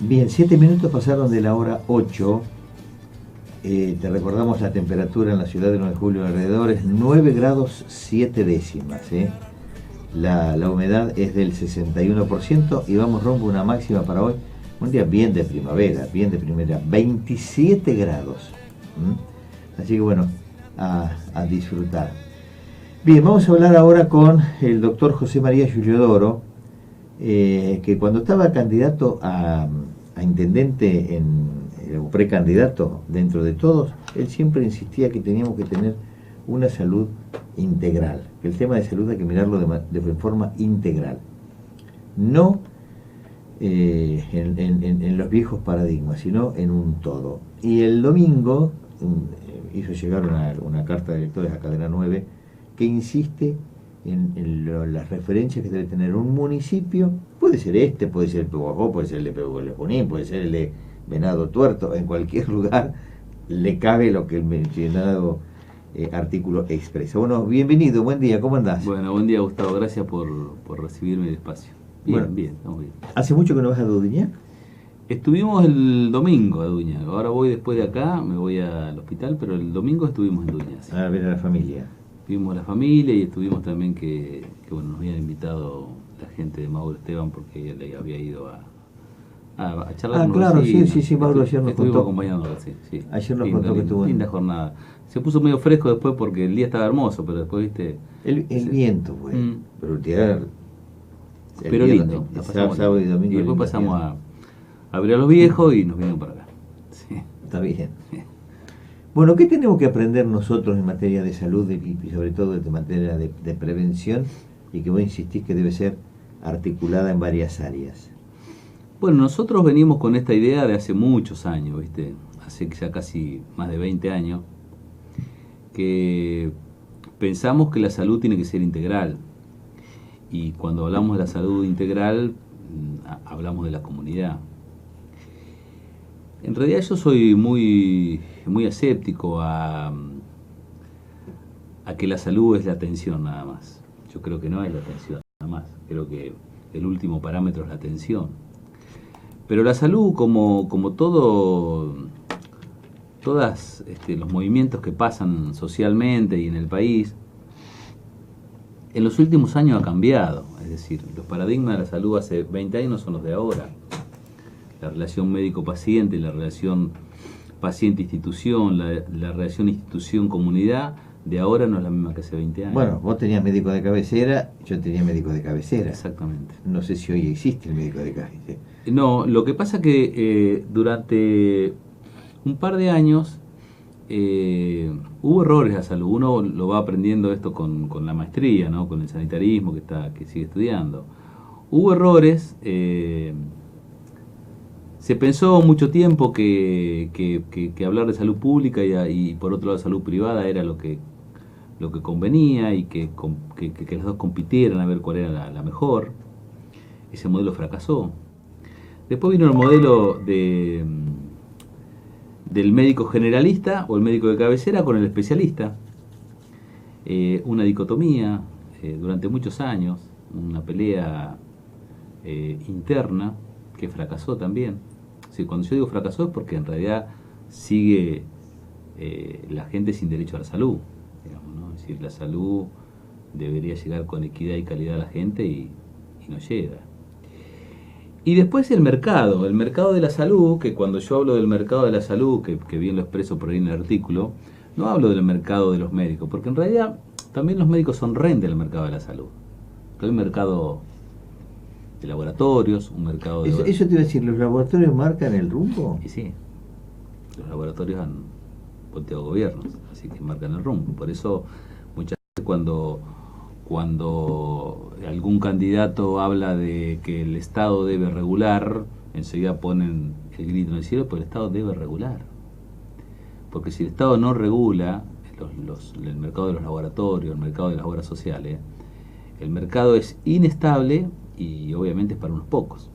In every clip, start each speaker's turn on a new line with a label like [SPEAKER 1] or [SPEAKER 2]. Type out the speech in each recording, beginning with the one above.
[SPEAKER 1] Bien, 7 minutos pasaron de la hora 8. Te recordamos la temperatura en la ciudad de 9 de julio alrededor es 9 grados 7 décimas. La humedad es del 61% y vamos rumbo a una máxima para hoy. Un día bien de primavera, 27 grados. Así que bueno, a disfrutar. Bien, vamos a hablar ahora con el doctor José María Giuliodoro, que cuando estaba candidato a intendente o precandidato dentro de todos, él siempre insistía que teníamos que tener una salud integral, que el tema de salud hay que mirarlo de forma integral, no en los viejos paradigmas, sino en un todo. Y el domingo hizo llegar una carta de electores a Cadena 9 que insiste en las referencias que debe tener un municipio. Puede ser puede ser el Pehuajó, puede ser el de Pehuajó, puede ser el de Venado Tuerto, en cualquier lugar le cabe lo que el mencionado artículo expresa. Bueno, bienvenido, buen día, ¿cómo andás?
[SPEAKER 2] Bueno, buen día, Gustavo, gracias por recibirme despacio. Bien,
[SPEAKER 1] bueno,
[SPEAKER 2] bien, estamos bien.
[SPEAKER 1] ¿Hace mucho que no vas a Dudiñac?
[SPEAKER 2] Estuvimos el domingo a Duñac, ahora voy después de acá, me voy al hospital, pero el domingo estuvimos en Duñac. Sí.
[SPEAKER 1] A ver a la familia.
[SPEAKER 2] Vimos a la familia y estuvimos también que bueno, nos habían invitado la gente de Mauro Esteban porque le había ido a charlar con
[SPEAKER 1] claro,
[SPEAKER 2] vecinos.
[SPEAKER 1] sí, Mauro ayer nos
[SPEAKER 2] estuvimos
[SPEAKER 1] contó.
[SPEAKER 2] acompañándolo, sí.
[SPEAKER 1] Ayer nos contó que estuvo
[SPEAKER 2] linda jornada. Se puso medio fresco después porque el día estaba hermoso, pero después, viste...
[SPEAKER 1] El viento, güey.
[SPEAKER 2] Pero lindo.
[SPEAKER 1] Sábado y domingo.
[SPEAKER 2] Y después pasamos a ver a los viejos y nos vinimos para acá. Sí.
[SPEAKER 1] Está bien. Bueno, ¿qué tenemos que aprender nosotros en materia de salud y sobre todo en materia de prevención y que vos insistís que debe ser articulada en varias áreas?
[SPEAKER 2] Bueno, nosotros venimos con esta idea de hace muchos años, ¿viste? Hace ya casi más de 20 años, que pensamos que la salud tiene que ser integral. Y cuando hablamos de la salud integral, hablamos de la comunidad. En realidad yo soy muy escéptico a que la salud es la atención nada más. Yo creo que no es la atención nada más. Creo que el último parámetro es la atención. Pero la salud, como todos los movimientos que pasan socialmente y en el país, en los últimos años ha cambiado. Es decir, los paradigmas de la salud hace 20 años no son los de ahora. La relación médico-paciente, la relación paciente-institución, la relación institución-comunidad, de ahora no es la misma que hace 20 años.
[SPEAKER 1] Bueno, vos tenías médico de cabecera, yo tenía médico de cabecera.
[SPEAKER 2] Exactamente.
[SPEAKER 1] No sé si hoy existe el médico de cabecera.
[SPEAKER 2] No, lo que pasa que durante un par de años hubo errores a salud. Uno lo va aprendiendo esto con la maestría, ¿no? Con el sanitarismo que sigue estudiando. Hubo errores. Se pensó mucho tiempo que hablar de salud pública y por otro lado salud privada era lo que convenía y que las dos compitieran a ver cuál era la mejor. Ese modelo fracasó. Después vino el modelo del médico generalista o el médico de cabecera con el especialista. Una dicotomía durante muchos años, una pelea interna que fracasó también. Sí, cuando yo digo fracasó es porque en realidad sigue la gente sin derecho a la salud, digamos, ¿no? Es decir, la salud debería llegar con equidad y calidad a la gente y no llega. Y después el mercado de la salud, que cuando yo hablo del mercado de la salud, que bien lo expreso por ahí en el artículo, no hablo del mercado de los médicos, porque en realidad también los médicos son rehén del mercado de la salud. Hay un mercado de laboratorios, un mercado de...
[SPEAKER 1] Eso te iba a decir, ¿los laboratorios marcan el rumbo?
[SPEAKER 2] Y sí, los laboratorios han volteado gobiernos, así que marcan el rumbo. Por eso muchas veces cuando algún candidato habla de que el Estado debe regular, enseguida ponen el grito en el cielo, pero el Estado debe regular. Porque si el Estado no regula el mercado de los laboratorios, el mercado de las obras sociales, el mercado es inestable y obviamente es para unos pocos.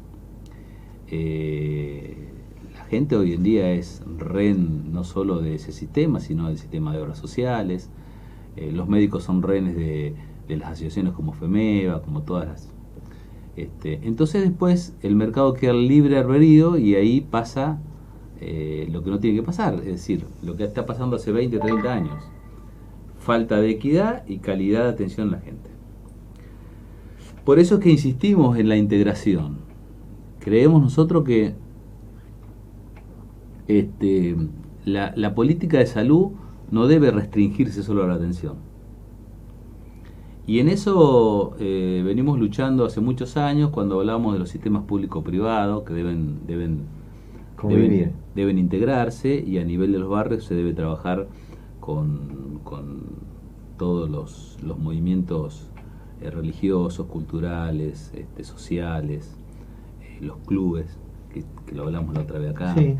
[SPEAKER 2] La gente hoy en día es rehén no solo de ese sistema, sino del sistema de obras sociales. Los médicos son rehenes de las asociaciones como FEMEVA, como todas Entonces después el mercado queda libre albedrío y ahí pasa lo que no tiene que pasar, es decir, lo que está pasando hace 20 o 30 años. Falta de equidad y calidad de atención a la gente. Por eso es que insistimos en la integración. Creemos nosotros que la política de salud no debe restringirse solo a la atención. Y en eso venimos luchando hace muchos años cuando hablábamos de los sistemas público-privados que deben integrarse, y a nivel de los barrios se debe trabajar con todos los movimientos religiosos, culturales, sociales, los clubes, que lo hablamos la otra vez acá.
[SPEAKER 1] Sí.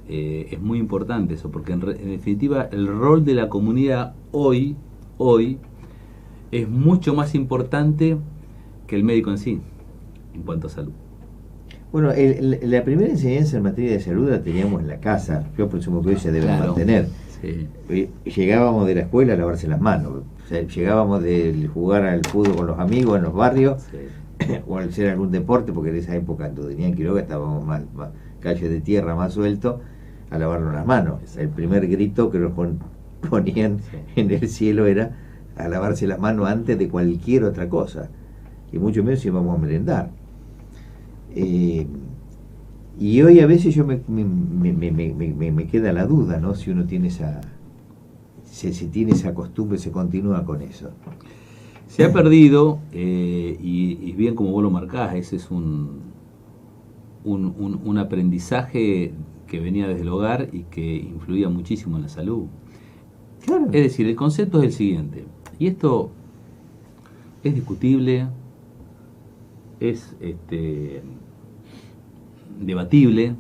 [SPEAKER 2] Es muy importante eso, porque en definitiva el rol de la comunidad hoy es mucho más importante que el médico en sí, en cuanto a salud.
[SPEAKER 1] Bueno, la primera enseñanza en materia de salud la teníamos en la casa. Yo presumo que hoy se debe mantener.
[SPEAKER 2] Sí.
[SPEAKER 1] Llegábamos de la escuela a lavarse las manos. O sea, llegábamos de jugar al fútbol con los amigos en los barrios, sí, o al hacer algún deporte, porque en esa época en Tudeñán en Quiroga estábamos más calles de tierra, más suelto, a lavarnos las manos. Exacto. El primer grito que nos ponían, sí, en el cielo era a lavarse las manos antes de cualquier otra cosa, y mucho menos si íbamos a merendar. Y hoy a veces yo me queda la duda, ¿no? Si uno tiene si tiene esa costumbre, se continúa con eso.
[SPEAKER 2] Se ha perdido, y bien como vos lo marcás, ese es un aprendizaje que venía desde el hogar y que influía muchísimo en la salud.
[SPEAKER 1] Claro.
[SPEAKER 2] Es decir, el concepto es el siguiente, y esto es discutible, es debatible,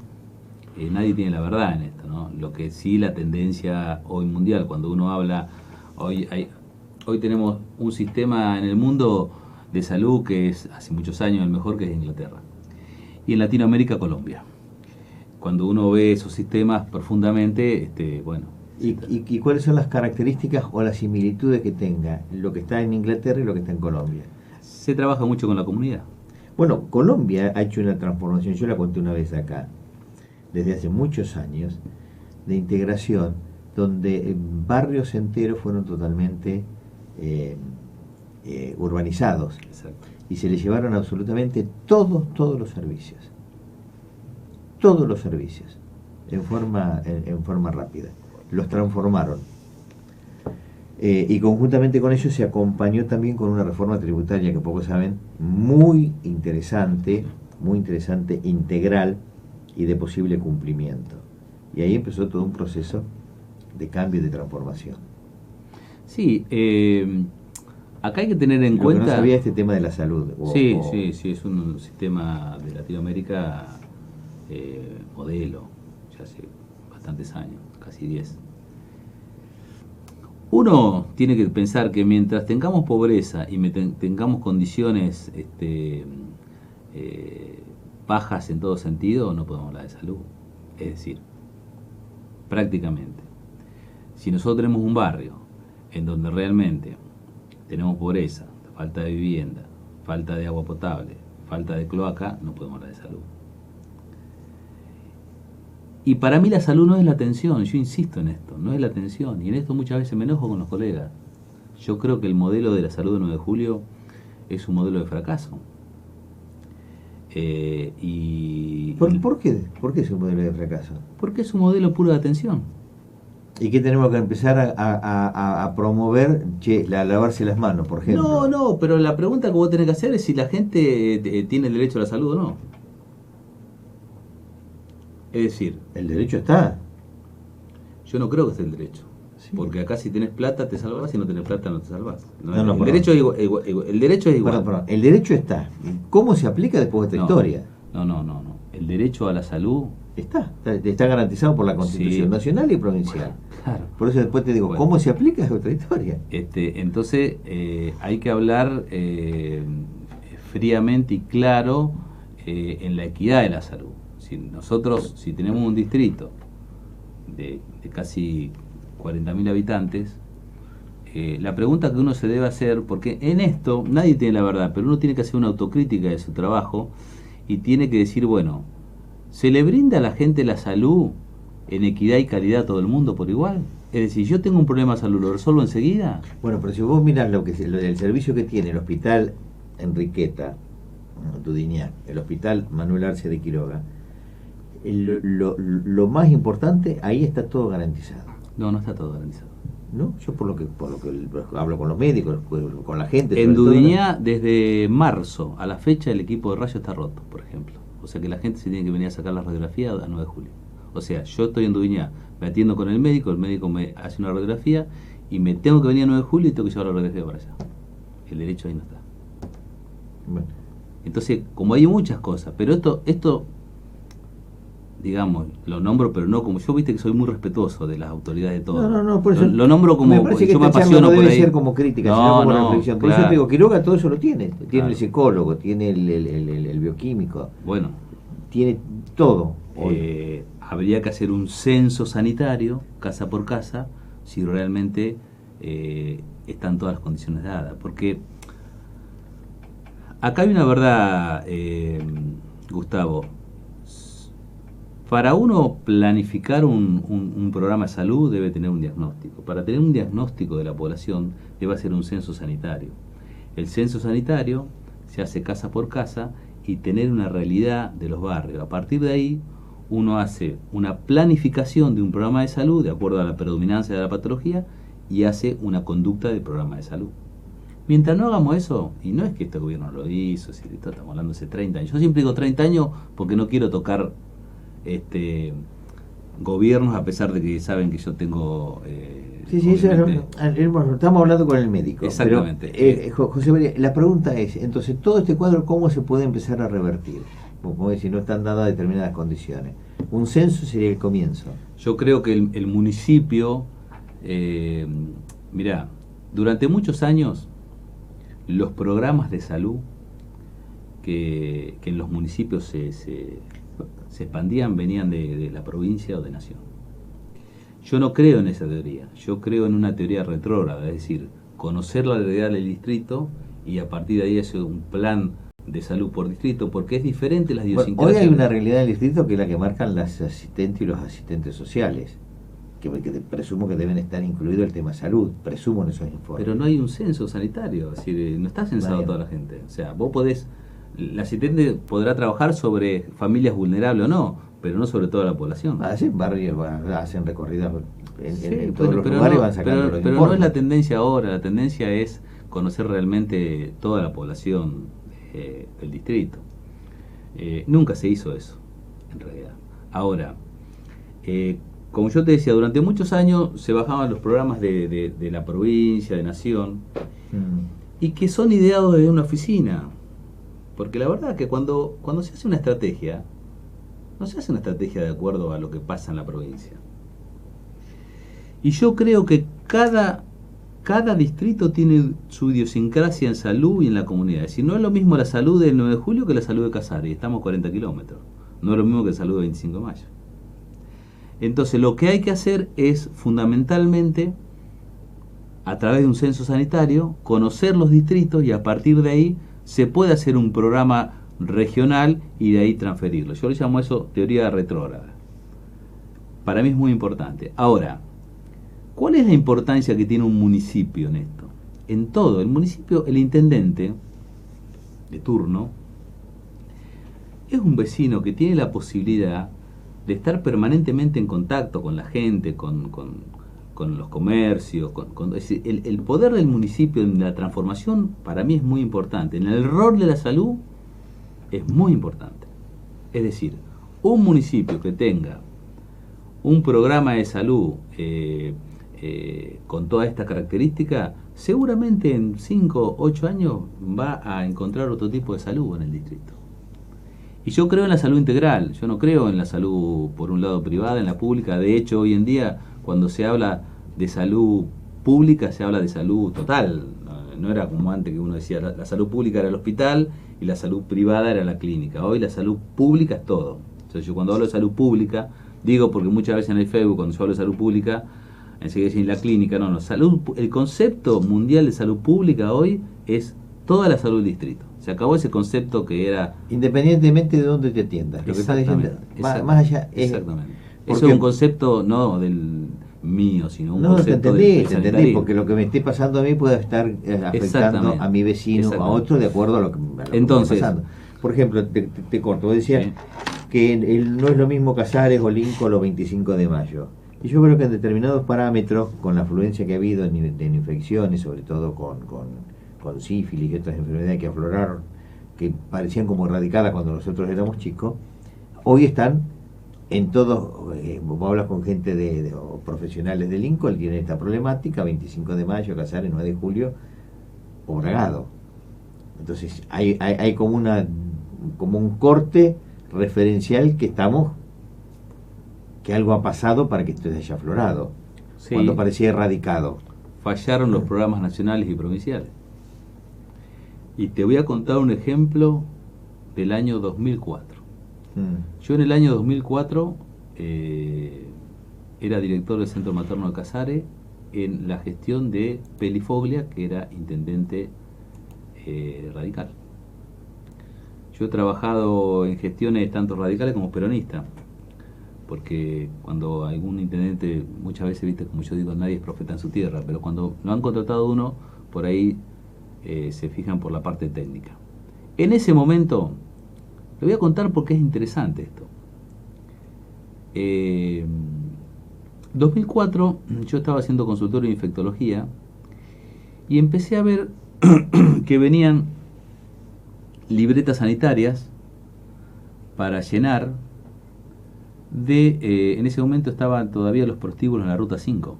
[SPEAKER 2] nadie tiene la verdad en esto, ¿no? Lo que sí, la tendencia hoy mundial, cuando uno habla, hoy tenemos un sistema en el mundo de salud que es hace muchos años el mejor, que es Inglaterra, y en Latinoamérica Colombia. Cuando uno ve esos sistemas profundamente, bueno.
[SPEAKER 1] ¿Y cuáles son las características o las similitudes que tenga lo que está en Inglaterra y lo que está en Colombia?
[SPEAKER 2] Se trabaja mucho con la comunidad.
[SPEAKER 1] Bueno, Colombia ha hecho una transformación, yo la conté una vez acá, desde hace muchos años, de integración, donde barrios enteros fueron totalmente urbanizados.
[SPEAKER 2] Exacto.
[SPEAKER 1] Y se les llevaron absolutamente todos los servicios. Todos los servicios, en forma rápida. Los transformaron. Y conjuntamente con ello se acompañó también con una reforma tributaria que pocos saben, muy interesante, integral y de posible cumplimiento. Y ahí empezó todo un proceso de cambio y de transformación.
[SPEAKER 2] Sí, acá hay que tener en cuenta...
[SPEAKER 1] No sabía este tema de la salud.
[SPEAKER 2] Sí, es un sistema de Latinoamérica modelo, ya hace bastantes años, casi 10. Uno tiene que pensar que mientras tengamos pobreza y tengamos condiciones bajas en todo sentido, no podemos hablar de salud. Es decir, prácticamente, si nosotros tenemos un barrio en donde realmente tenemos pobreza, falta de vivienda, falta de agua potable, falta de cloaca, no podemos hablar de salud. Y para mí la salud no es la atención, yo insisto en esto, no es la atención, y en esto muchas veces me enojo con los colegas. Yo creo que el modelo de la salud de 9 de julio es un modelo de fracaso.
[SPEAKER 1] ¿Por qué? ¿Por qué es un modelo de fracaso?
[SPEAKER 2] Porque es un modelo puro de atención.
[SPEAKER 1] ¿Y qué tenemos que empezar a promover? Lavarse las manos, por ejemplo.
[SPEAKER 2] No, pero la pregunta que vos tenés que hacer es si la gente tiene el derecho a la salud o no. Es decir,
[SPEAKER 1] el derecho está.
[SPEAKER 2] Yo no creo que esté el derecho. Sí. Porque acá si tenés plata te salvas, si no tenés plata no te salvas. El derecho es igual. El derecho es igual.
[SPEAKER 1] Perdón. El derecho está. ¿Cómo se aplica después de esta historia?
[SPEAKER 2] No. El derecho a la salud
[SPEAKER 1] está garantizado por la Constitución nacional y provincial.
[SPEAKER 2] Claro.
[SPEAKER 1] Por eso después te digo, ¿cómo se aplica? Es otra historia.
[SPEAKER 2] Entonces hay que hablar fríamente y claro en la equidad de la salud. Si tenemos un distrito de casi 40.000 habitantes, la pregunta que uno se debe hacer, porque en esto nadie tiene la verdad, pero uno tiene que hacer una autocrítica de su trabajo y tiene que decir, bueno, ¿se le brinda a la gente la salud en equidad y calidad a todo el mundo por igual? Es decir, yo tengo un problema de salud, ¿lo resuelvo enseguida?
[SPEAKER 1] Bueno, pero si vos mirás lo del servicio que tiene el hospital Enriqueta, Dudignac, el hospital Manuel Arce de Quiroga, lo más importante, ahí está todo garantizado.
[SPEAKER 2] No, no está todo garantizado.
[SPEAKER 1] ¿No? Yo por lo que hablo con los médicos, con la gente.
[SPEAKER 2] En Dudignac, desde marzo a la fecha, el equipo de rayos está roto, por ejemplo. O sea que la gente se tiene que venir a sacar la radiografía a 9 de julio. O sea, yo estoy en Dudignac, me atiendo con el médico me hace una radiografía y me tengo que venir a 9 de julio y tengo que llevar la radiografía para allá. El derecho ahí no está.
[SPEAKER 1] Bueno.
[SPEAKER 2] Entonces, como hay muchas cosas, pero esto digamos, lo nombro, pero no como yo, viste que soy muy respetuoso de las autoridades de todo.
[SPEAKER 1] No, por eso
[SPEAKER 2] lo nombro como
[SPEAKER 1] me parece que
[SPEAKER 2] yo me
[SPEAKER 1] esta
[SPEAKER 2] apasiono
[SPEAKER 1] charla no
[SPEAKER 2] por
[SPEAKER 1] debe
[SPEAKER 2] ahí.
[SPEAKER 1] ser como crítica, sino como reflexión. Por eso te digo, Quiroga todo eso lo tiene. Tiene
[SPEAKER 2] Claro.
[SPEAKER 1] el psicólogo, tiene el bioquímico.
[SPEAKER 2] Bueno,
[SPEAKER 1] tiene todo.
[SPEAKER 2] Habría que hacer un censo sanitario, casa por casa, si realmente están todas las condiciones dadas. Porque acá hay una verdad, Gustavo. Para uno planificar un programa de salud debe tener un diagnóstico. Para tener un diagnóstico de la población debe hacer un censo sanitario. El censo sanitario se hace casa por casa y tener una realidad de los barrios. A partir de ahí uno hace una planificación de un programa de salud de acuerdo a la predominancia de la patología y hace una conducta del programa de salud. Mientras no hagamos eso, y no es que este gobierno lo hizo, si esto estamos hablando hace 30 años, yo siempre digo 30 años porque no quiero tocar gobiernos, a pesar de que saben que yo tengo
[SPEAKER 1] estamos hablando con el médico.
[SPEAKER 2] Exactamente.
[SPEAKER 1] Pero, José María, la pregunta es, entonces, todo este cuadro, ¿cómo se puede empezar a revertir? Como si no están dadas determinadas condiciones. Un censo sería el comienzo.
[SPEAKER 2] Yo creo que el municipio, mirá, durante muchos años los programas de salud que en los municipios se expandían venían de la provincia o de nación. Yo no creo en esa teoría, yo creo en una teoría retrógrada, es decir, conocer la realidad del distrito y a partir de ahí hacer un plan de salud por distrito, porque es diferente las idiosincrasias.
[SPEAKER 1] Hoy hay una realidad del distrito que es la que marcan las asistentes y los asistentes sociales, que presumo que deben estar incluidos el tema salud, presumo en esos informes.
[SPEAKER 2] Pero no hay un censo sanitario, es decir, no está censado toda la gente. O sea, vos podés, la asistente podrá trabajar sobre familias vulnerables o no, pero no sobre toda la población.
[SPEAKER 1] Hacen barrios, hacen recorridas en
[SPEAKER 2] bueno,
[SPEAKER 1] todos los lugares
[SPEAKER 2] no,
[SPEAKER 1] van sacando los
[SPEAKER 2] pero
[SPEAKER 1] informes.
[SPEAKER 2] no es la tendencia ahora, la tendencia es conocer realmente toda la población del distrito. Nunca se hizo eso, en realidad. Ahora, como yo te decía, durante muchos años se bajaban los programas de la provincia, de nación, y que son ideados desde una oficina. Porque la verdad que cuando se hace una estrategia, no se hace una estrategia de acuerdo a lo que pasa en la provincia. Y yo creo que cada distrito tiene su idiosincrasia en salud y en la comunidad. Es decir, no es lo mismo la salud del 9 de julio que la salud de Casares, y estamos a 40 kilómetros. No es lo mismo que la salud de 25 de mayo. Entonces lo que hay que hacer es fundamentalmente, a través de un censo sanitario, conocer los distritos y a partir de ahí se puede hacer un programa regional y de ahí transferirlo. Yo le llamo eso teoría retrógrada. Para mí es muy importante. Ahora, ¿cuál es la importancia que tiene un municipio en esto? En todo, el municipio, el intendente de turno, es un vecino que tiene la posibilidad de estar permanentemente en contacto con la gente, con los comercios, es decir, el poder del municipio en la transformación para mí es muy importante. En el rol de la salud es muy importante. Es decir, un municipio que tenga un programa de salud con toda esta característica, seguramente en 5 o 8 años va a encontrar otro tipo de salud en el distrito. Y yo creo en la salud integral, yo no creo en la salud por un lado privada, en la pública. De hecho, hoy en día, cuando se habla de salud pública, se habla de salud total. No era como antes que uno decía, la salud pública era el hospital y la salud privada era la clínica. Hoy la salud pública es todo. Entonces yo cuando hablo de salud pública, digo porque muchas veces en el Facebook, cuando yo hablo de salud pública, enseguida en la clínica, no, el concepto mundial de salud pública hoy es toda la salud del distrito. Se acabó ese concepto que era...
[SPEAKER 1] Independientemente de dónde te atiendas. Lo que está diciendo, más allá es...
[SPEAKER 2] Exactamente. Eso es un concepto no del mío, sino un concepto
[SPEAKER 1] te entendí, porque lo que me esté pasando a mí puede estar afectando a mi vecino, a otro, de acuerdo a lo que me está pasando. Por ejemplo, te corto, vos decías que no es lo mismo Casares o Lincoln los 25 de mayo. Y yo creo que en determinados parámetros, con la afluencia que ha habido en infecciones, sobre todo con sífilis y otras enfermedades que afloraron, que parecían como erradicadas cuando nosotros éramos chicos, hoy están en todos. Vos hablas con gente o profesionales de Lincoln, tienen esta problemática: 25 de mayo, Casares, 9 de julio, o Bragado. Entonces hay como un corte referencial que algo ha pasado para que esto haya aflorado, cuando parecía erradicado.
[SPEAKER 2] Fallaron los programas nacionales y provinciales. Y te voy a contar un ejemplo del año 2004. Yo en el año 2004 era director del Centro Materno de Casares en la gestión de Pelifoglia, que era intendente radical. Yo he trabajado en gestiones tanto radicales como peronistas, porque cuando algún intendente, muchas veces, viste, como yo digo, nadie es profeta en su tierra, pero cuando lo han contratado uno, por ahí se fijan por la parte técnica. En ese momento, le voy a contar porque es interesante esto. 2004, yo estaba haciendo consultorio de infectología y empecé a ver que venían libretas sanitarias para llenar en ese momento estaban todavía los prostíbulos en la ruta 5,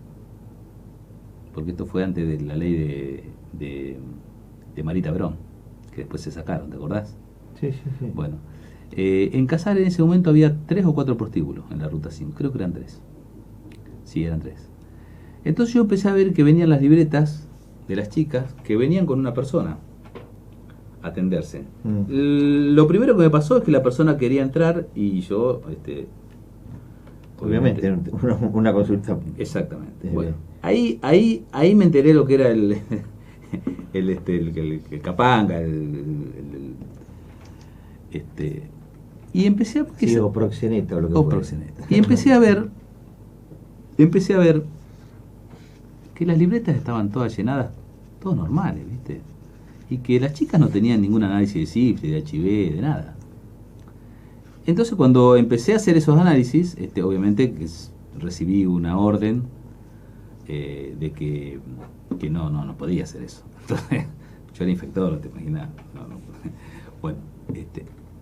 [SPEAKER 2] porque esto fue antes de la ley de Marita Verón, que después se sacaron, ¿te acordás?
[SPEAKER 1] Sí.
[SPEAKER 2] Bueno, en Casares en ese momento había 3 o 4 prostíbulos en la ruta 5, creo que eran 3. Sí, eran 3. Entonces yo empecé a ver que venían las libretas de las chicas, que venían con una persona a atenderse. Lo primero que me pasó es que la persona quería entrar y yo...
[SPEAKER 1] obviamente, una consulta.
[SPEAKER 2] Exactamente. Bueno, ahí me enteré lo que era el capanga, y empecé a ver
[SPEAKER 1] o proxeneta o lo que
[SPEAKER 2] fuera. Proxeneta. Y empecé a ver que las libretas estaban todas llenadas, todas normales, ¿viste? Y que las chicas no tenían ningún análisis de sífilis, de HIV, de nada. Entonces cuando empecé a hacer esos análisis, obviamente recibí una orden de que no podía hacer eso. Entonces, yo era infector, te imaginas. Bueno,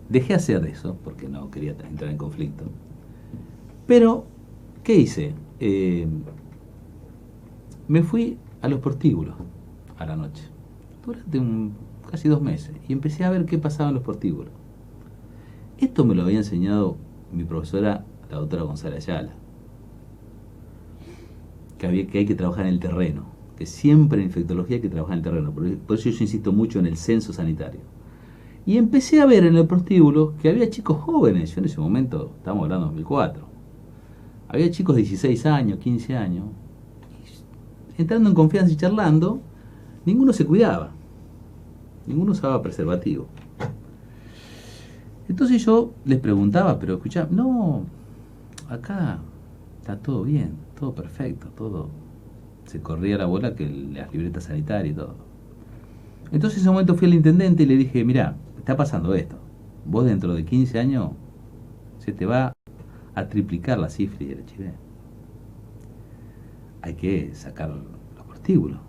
[SPEAKER 2] dejé hacer eso porque no quería entrar en conflicto. Pero, ¿qué hice? Me fui a los prostíbulos a la noche, durante casi 2 meses, y empecé a ver qué pasaba en los prostíbulos. Esto me lo había enseñado mi profesora, la doctora González Ayala, que hay que trabajar en el terreno, que siempre en infectología hay que trabajar en el terreno. Por eso yo insisto mucho en el censo sanitario. Y empecé a ver en el prostíbulo que había chicos jóvenes. Yo en ese momento, estamos hablando de 2004, había chicos de 16 años, 15 años, y entrando en confianza y charlando, ninguno se cuidaba, ninguno usaba preservativo. Entonces yo les preguntaba, pero escuchá, no, acá está todo bien, todo perfecto, todo, se corría la bola que las libretas sanitarias y todo. Entonces en ese momento fui al intendente y le dije, mirá, está pasando esto, vos dentro de 15 años se te va a triplicar la sífilis y el HIV. Hay que sacar los prostíbulos.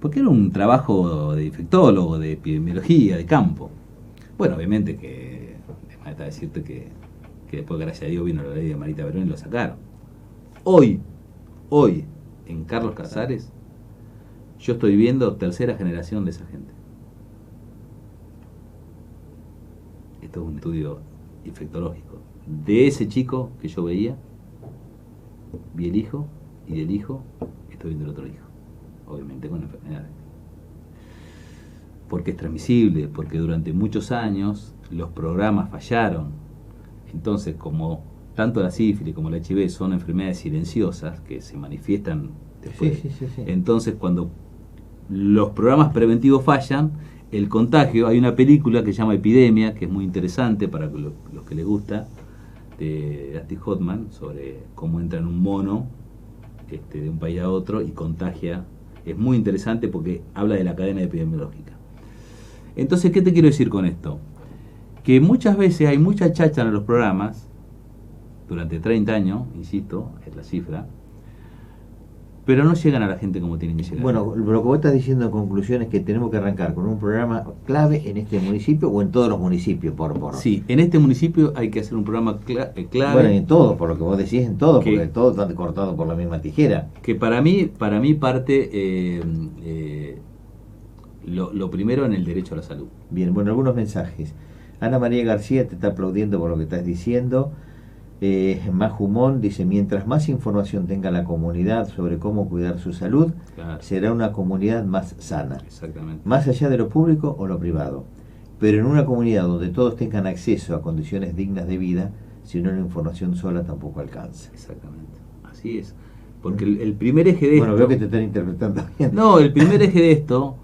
[SPEAKER 2] Porque era un trabajo de infectólogo, de epidemiología, de campo. Bueno, obviamente que, además de decirte que después, gracias a Dios, vino la ley de Marita Verón y lo sacaron. Hoy, en Carlos Casares, yo estoy viendo 3ª generación de esa gente. Esto es un estudio infectológico. De ese chico que yo veía, vi el hijo, y del hijo estoy viendo el otro hijo. Obviamente con enfermedades. Porque es transmisible, porque durante muchos años los programas fallaron. Entonces, como tanto la sífilis como la HIV son enfermedades silenciosas que se manifiestan después.
[SPEAKER 1] Sí.
[SPEAKER 2] Entonces, cuando los programas preventivos fallan, el contagio, hay una película que se llama Epidemia, que es muy interesante para los que les gusta, de Dustin Hoffman, sobre cómo entra en un mono de un país a otro y contagia. Es muy interesante porque habla de la cadena epidemiológica. Entonces, ¿qué te quiero decir con esto? Que muchas veces hay mucha cháchara en los programas, durante 30 años, insisto, es la cifra, pero no llegan a la gente como tienen que llegar.
[SPEAKER 1] Bueno, lo que vos estás diciendo en conclusión es que tenemos que arrancar con un programa clave en este municipio o en todos los municipios, por
[SPEAKER 2] Sí, en este municipio hay que hacer un programa clave.
[SPEAKER 1] Bueno, en todo, por lo que vos decís, en todo,
[SPEAKER 2] que,
[SPEAKER 1] porque todo está cortado por la misma tijera.
[SPEAKER 2] Que para mí parte lo primero en el derecho a la salud.
[SPEAKER 1] Bien, bueno, algunos mensajes. Ana María García te está aplaudiendo por lo que estás diciendo. Majumón dice, mientras más información tenga la comunidad sobre cómo cuidar su salud,
[SPEAKER 2] claro,
[SPEAKER 1] será una comunidad más sana.
[SPEAKER 2] Exactamente.
[SPEAKER 1] Más allá de lo público o lo privado. Pero en una comunidad donde todos tengan acceso a condiciones dignas de vida, si no la información sola tampoco alcanza.
[SPEAKER 2] Exactamente, así es. Porque el primer eje de esto...
[SPEAKER 1] Bueno, veo que te están interpretando bien.
[SPEAKER 2] No, el primer eje de esto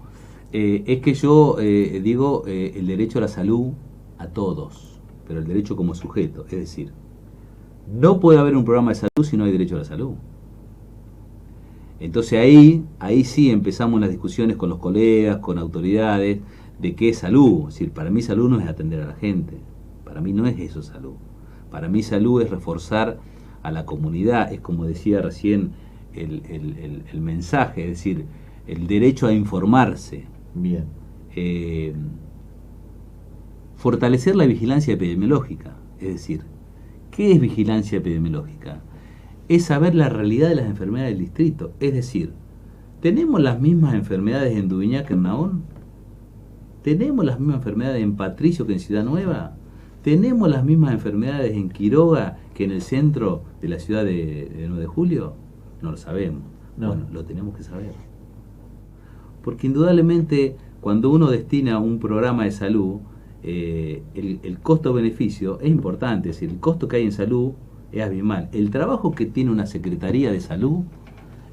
[SPEAKER 2] es que yo digo el derecho a la salud a todos, pero el derecho como sujeto, es decir, no puede haber un programa de salud si no hay derecho a la salud. Entonces ahí sí empezamos las discusiones con los colegas, con autoridades, de qué es salud. Es decir, para mí salud no es atender a la gente, para mí no es eso salud. Para mí salud es reforzar a la comunidad, es como decía recién el mensaje, es decir, el derecho a informarse.
[SPEAKER 1] Bien.
[SPEAKER 2] Fortalecer la vigilancia epidemiológica, es decir, ¿qué es vigilancia epidemiológica? Es saber la realidad de las enfermedades del distrito, es decir, ¿tenemos las mismas enfermedades en Dubiñá que en Nahón? ¿Tenemos las mismas enfermedades en Patricio que en Ciudad Nueva? ¿Tenemos las mismas enfermedades en Quiroga que en el centro de la ciudad de 9 de julio? No lo sabemos.
[SPEAKER 1] No.
[SPEAKER 2] Bueno, lo tenemos que saber. Porque indudablemente cuando uno destina un programa de salud, el costo-beneficio es importante, es decir, el costo que hay en salud es abismal. El trabajo que tiene una Secretaría de Salud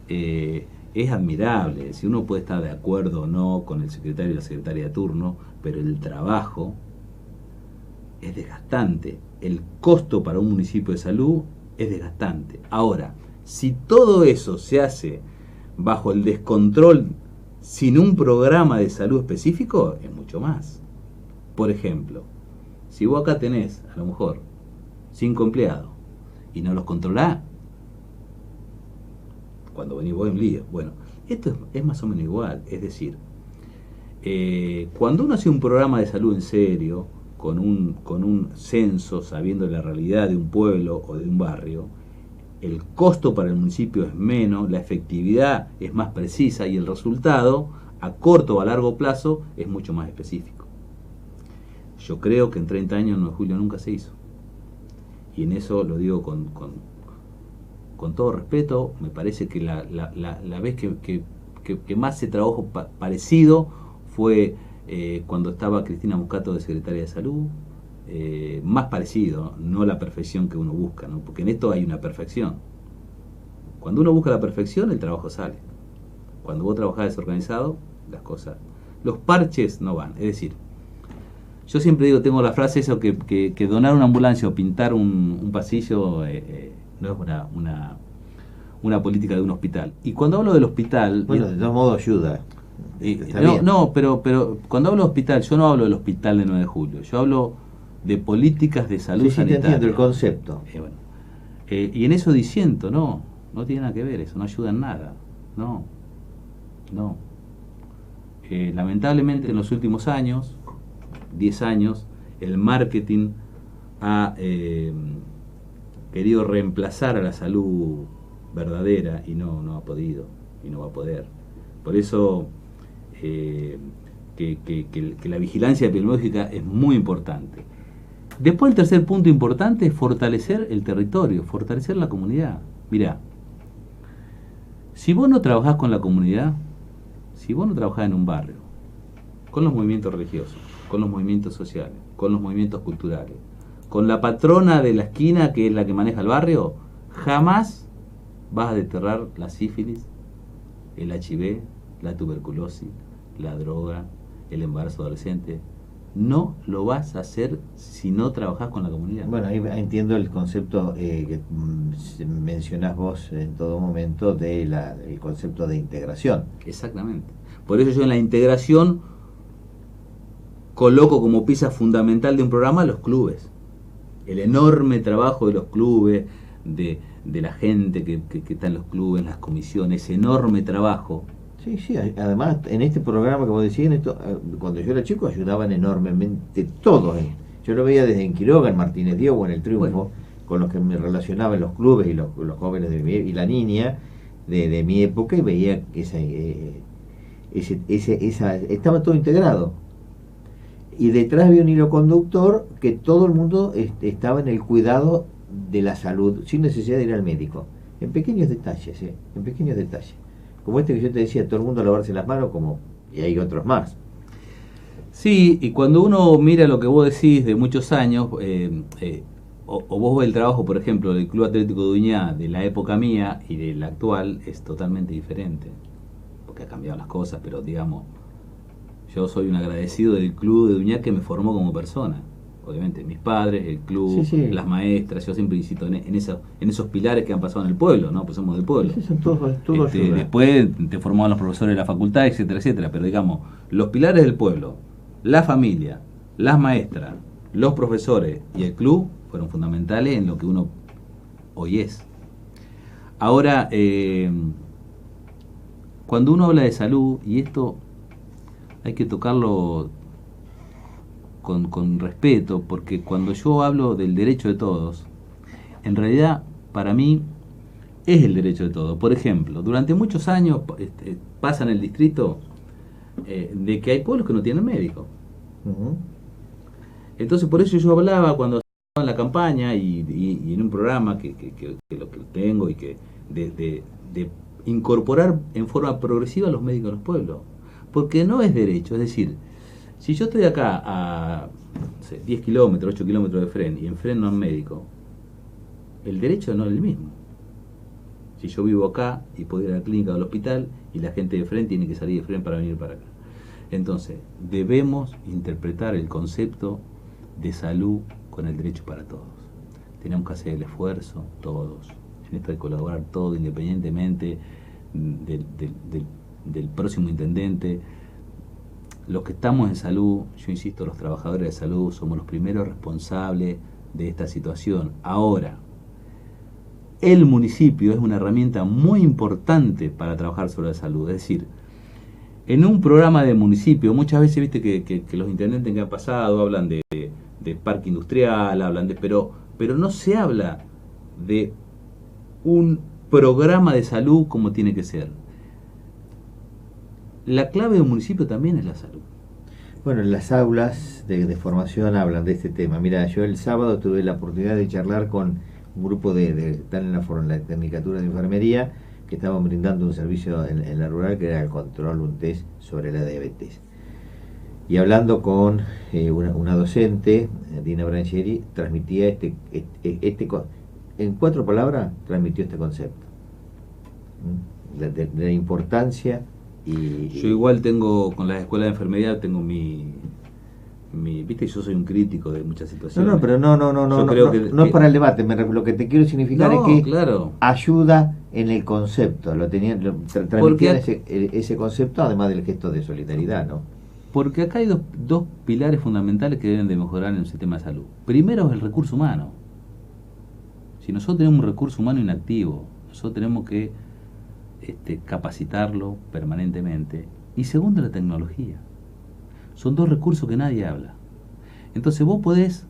[SPEAKER 2] es admirable. Si uno puede estar de acuerdo o no con el secretario y la secretaria de turno, pero el trabajo es desgastante. El costo para un municipio de salud es desgastante. Ahora, si todo eso se hace bajo el descontrol, sin un programa de salud específico, es mucho más. Por ejemplo, si vos acá tenés, a lo mejor, 5 empleados y no los controlás, cuando venís vos en lío. Bueno, esto es más o menos igual. Es decir, cuando uno hace un programa de salud en serio, con un censo, sabiendo la realidad de un pueblo o de un barrio, el costo para el municipio es menos, la efectividad es más precisa y el resultado, a corto o a largo plazo, es mucho más específico. Yo creo que en 30 años 9 de julio nunca se hizo. Y en eso lo digo con todo respeto. Me parece que la vez que más se trabajó parecido fue cuando estaba Cristina Muscato de Secretaria de Salud. Más parecido, no la perfección que uno busca, ¿no? Porque en esto hay una perfección. Cuando uno busca la perfección, el trabajo sale. Cuando vos trabajás desorganizado, las cosas... Los parches no van. Es decir, yo siempre digo, tengo la frase eso, que donar una ambulancia o pintar un pasillo no es una política de un hospital. Y cuando hablo del hospital...
[SPEAKER 1] Bueno, de todos modos ayuda.
[SPEAKER 2] Pero cuando hablo de hospital, yo no hablo del hospital de 9 de julio. Yo hablo de políticas de salud sanitaria.
[SPEAKER 1] Te entiendo el concepto.
[SPEAKER 2] Y en eso disiento, no tiene nada que ver eso, no ayuda en nada. No. Lamentablemente en los últimos años, 10 años, el marketing ha querido reemplazar a la salud verdadera y no ha podido y no va a poder. Por eso que la vigilancia epidemiológica es muy importante. Después el tercer punto importante es fortalecer el territorio, fortalecer la comunidad. Mirá, si vos no trabajás con la comunidad, si vos no trabajás en un barrio, con los movimientos religiosos, con los movimientos sociales, con los movimientos culturales, con la patrona de la esquina, que es la que maneja el barrio, jamás vas a desterrar la sífilis, el HIV, la tuberculosis, la droga, el embarazo adolescente. No lo vas a hacer si no trabajás con la comunidad.
[SPEAKER 1] Bueno, ahí entiendo el concepto que mencionás vos en todo momento del concepto de integración.
[SPEAKER 2] Exactamente. Por eso yo en la integración coloco como pieza fundamental de un programa los clubes. El enorme trabajo de los clubes, de la gente que está en los clubes, en las comisiones, ese enorme trabajo.
[SPEAKER 1] Sí, sí, además en este programa que vos decís, cuando yo era chico ayudaban enormemente todos. Yo lo veía desde en Quiroga, en Martínez Diego, en El Triunfo,
[SPEAKER 2] Bueno,
[SPEAKER 1] con los que me relacionaba en los clubes y los jóvenes y la niña de mi época, y veía que estaba todo integrado. Y detrás había un hilo conductor que todo el mundo estaba en el cuidado de la salud, sin necesidad de ir al médico. En pequeños detalles, en pequeños detalles. Como este que yo te decía, todo el mundo a lavarse las manos, y hay otros más.
[SPEAKER 2] sí, y cuando uno mira lo que vos decís de muchos años, o vos ves el trabajo, por ejemplo, del Club Atlético de Uñá de la época mía y de la actual, es totalmente diferente. Porque ha cambiado las cosas, pero digamos, yo soy un agradecido del Club de Uñá que me formó como persona. Obviamente, mis padres, el club,
[SPEAKER 1] Sí, sí.
[SPEAKER 2] las maestras, yo siempre insisto en esos pilares que han pasado en el pueblo, ¿no? Pues somos del pueblo.
[SPEAKER 1] Sí, son todos
[SPEAKER 2] Después te formaban los profesores de la facultad, etcétera, etcétera. Pero digamos, los pilares del pueblo, la familia, las maestras, los profesores y el club fueron fundamentales en lo que uno hoy es. Ahora, cuando uno habla de salud, y esto hay que tocarlo con respeto, porque cuando yo hablo del derecho de todos, en realidad para mí es el derecho de todos. Por ejemplo, durante muchos años pasa en el distrito de que hay pueblos que no tienen médico.
[SPEAKER 1] Uh-huh.
[SPEAKER 2] Entonces por eso yo hablaba cuando estaba en la campaña y en un programa que lo que tengo y que de incorporar en forma progresiva a los médicos en los pueblos. Porque no es derecho, es decir, si yo estoy acá a 10 kilómetros, 8 kilómetros de Fren y en Fren no hay médico, el derecho no es el mismo. Si yo vivo acá y puedo ir a la clínica o al hospital y la gente de Fren tiene que salir de Fren para venir para acá. Entonces, debemos interpretar el concepto de salud con el derecho para todos. Tenemos que hacer el esfuerzo, todos, en esto de colaborar todos, independientemente del próximo intendente. Los que estamos en salud, yo insisto, los trabajadores de salud somos los primeros responsables de esta situación. Ahora, el municipio es una herramienta muy importante para trabajar sobre la salud. Es decir, en un programa de municipio, muchas veces viste que los intendentes que han pasado hablan de parque industrial, pero no se habla de un programa de salud como tiene que ser. La clave de un municipio también es la salud.
[SPEAKER 1] Bueno, en las aulas de formación hablan de este tema. Mira, yo el sábado tuve la oportunidad de charlar con un grupo están en la Tecnicatura de Enfermería, que estaban brindando un servicio en la rural, que era el control, un test sobre la diabetes. Y hablando con una docente, Dina Brancheri, transmitía en 4 palabras, transmitió este concepto. De la importancia.
[SPEAKER 2] Yo igual tengo, con las escuelas de enfermería, tengo mi viste, yo soy un crítico de muchas situaciones.
[SPEAKER 1] Pero no es para el debate, lo que te quiero significar es que
[SPEAKER 2] claro,
[SPEAKER 1] ayuda en el concepto, transmitían ese concepto, además del gesto de solidaridad, ¿no?
[SPEAKER 2] Porque acá hay dos pilares fundamentales que deben de mejorar en el sistema de salud. Primero es el recurso humano. Si nosotros tenemos un recurso humano inactivo, nosotros tenemos que capacitarlo permanentemente. Y segundo, la tecnología. Son 2 recursos que nadie habla. Entonces vos podés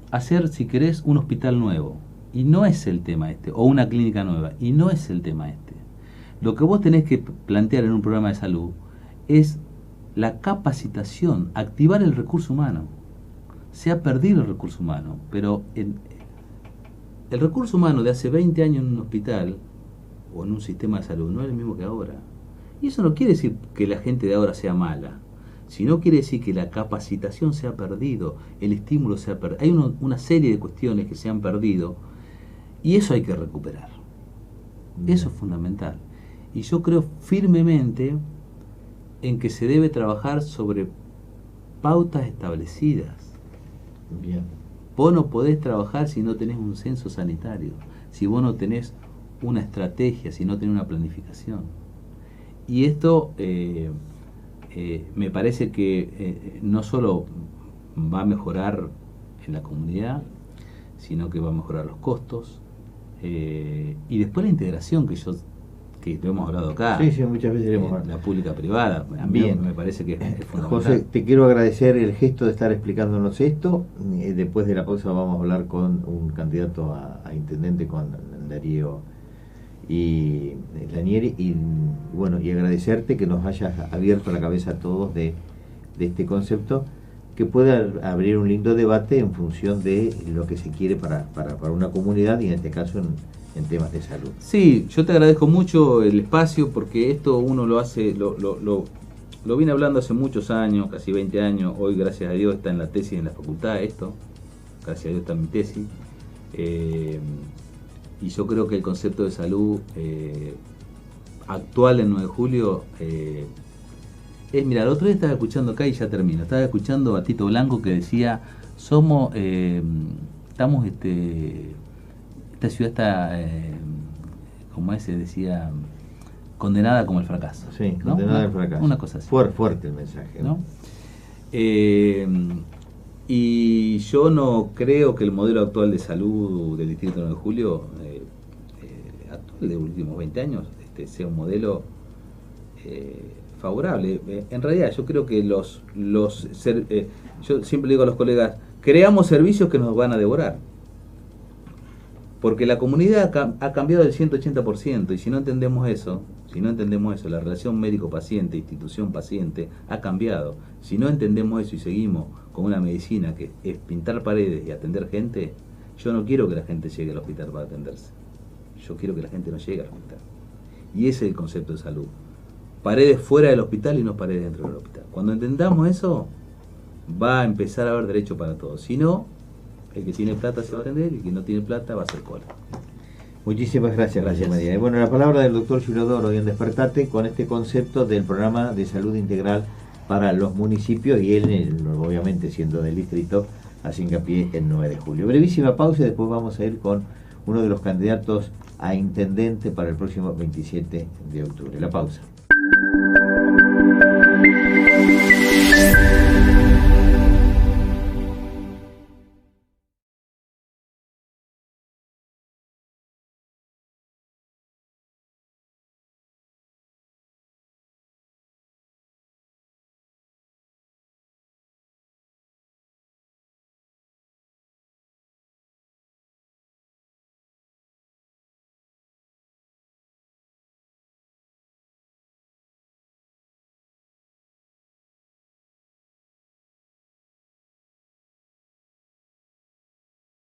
[SPEAKER 2] hacer, si querés, un hospital nuevo, y no es el tema o una clínica nueva, y no es el tema Lo que vos tenés que plantear en un programa de salud es la capacitación, activar el recurso humano. Se ha perdido el recurso humano, pero el recurso humano de hace 20 años en un hospital o en un sistema de salud no es el mismo que ahora. Y eso no quiere decir que la gente de ahora sea mala, Si no quiere decir que la capacitación se ha perdido, el estímulo se ha perdido. Hay una serie de cuestiones que se han perdido y eso hay que recuperar. Eso es fundamental. Y yo creo firmemente en que se debe trabajar sobre pautas establecidas.
[SPEAKER 1] Bien.
[SPEAKER 2] Vos no podés trabajar si no tenés un censo sanitario, si vos no tenés una estrategia, si no tenés una planificación. Y esto me parece que no solo va a mejorar en la comunidad, sino que va a mejorar los costos, y después la integración que lo hemos hablado acá.
[SPEAKER 1] Sí, muchas veces hemos hablado.
[SPEAKER 2] La pública privada, también me parece que es fundamental.
[SPEAKER 1] José, te quiero agradecer el gesto de estar explicándonos esto. Después de la pausa vamos a hablar con un candidato a intendente, con Darío y Lanieri, y bueno, y agradecerte que nos hayas abierto la cabeza a todos de este concepto, que pueda abrir un lindo debate en función de lo que se quiere para una comunidad, y en este caso en temas de salud.
[SPEAKER 2] Sí, yo te agradezco mucho el espacio, porque esto uno lo hace, lo vine hablando hace muchos años, casi 20 años. Hoy, gracias a Dios, está en la tesis en la facultad esto, gracias a Dios está en mi tesis, y yo creo que el concepto de salud actual en 9 de julio mira, el otro día estaba escuchando acá, y ya termino, estaba escuchando a Tito Blanco que decía, esta ciudad está, como ese decía, condenada como el fracaso.
[SPEAKER 1] Sí,
[SPEAKER 2] ¿no?
[SPEAKER 1] condenada al fracaso.
[SPEAKER 2] Una cosa así.
[SPEAKER 1] Fuerte el mensaje, ¿no?
[SPEAKER 2] Y yo no creo que el modelo actual de salud del Distrito 9 de Julio, actual de los últimos 20 años, sea un modelo favorable. En realidad yo creo que yo siempre digo a los colegas, creamos servicios que nos van a devorar. Porque la comunidad ha cambiado del 180%, y si no entendemos eso, la relación médico-paciente, institución-paciente, ha cambiado. Si no entendemos eso y seguimos con una medicina que es pintar paredes y atender gente, yo no quiero que la gente llegue al hospital para atenderse. Yo quiero que la gente no llegue al hospital. Y ese es el concepto de salud. Paredes fuera del hospital y no paredes dentro del hospital. Cuando entendamos eso, va a empezar a haber derecho para todos. Si no, el que tiene plata se va a atender, y el que no tiene plata va a hacer cola.
[SPEAKER 1] Muchísimas gracias, María. Y bueno, la palabra del doctor Julio Doro hoy en Despertate, con este concepto del programa de salud integral para los municipios, y él, obviamente siendo del distrito, hace hincapié el 9 de julio. Brevísima pausa y después vamos a ir con uno de los candidatos a intendente para el próximo 27 de octubre. La pausa.